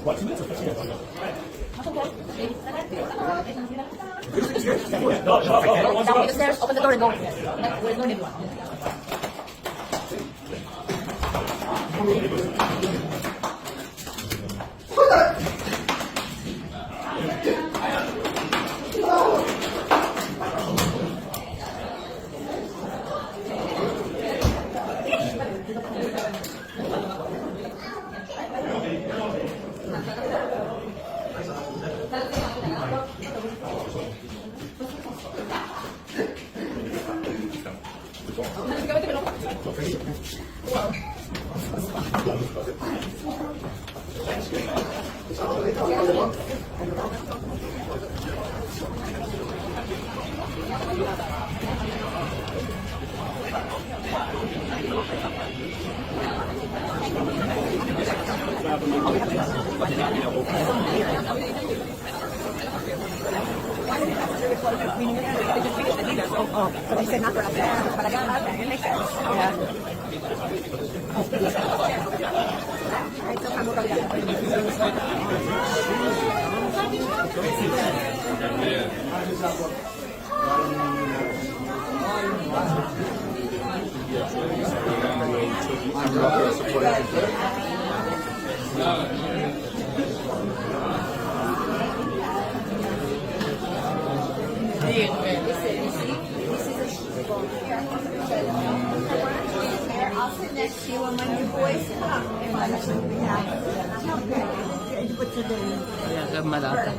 What, 2 minutes or 15 minutes? No, Down the stairs, open the door and go. We're going to do Oh, so they said not for us. But I got it out there. It makes sense. Yeah. Alright, so I'm going I'll sit next to you, and when your boys come, What's your name? malata.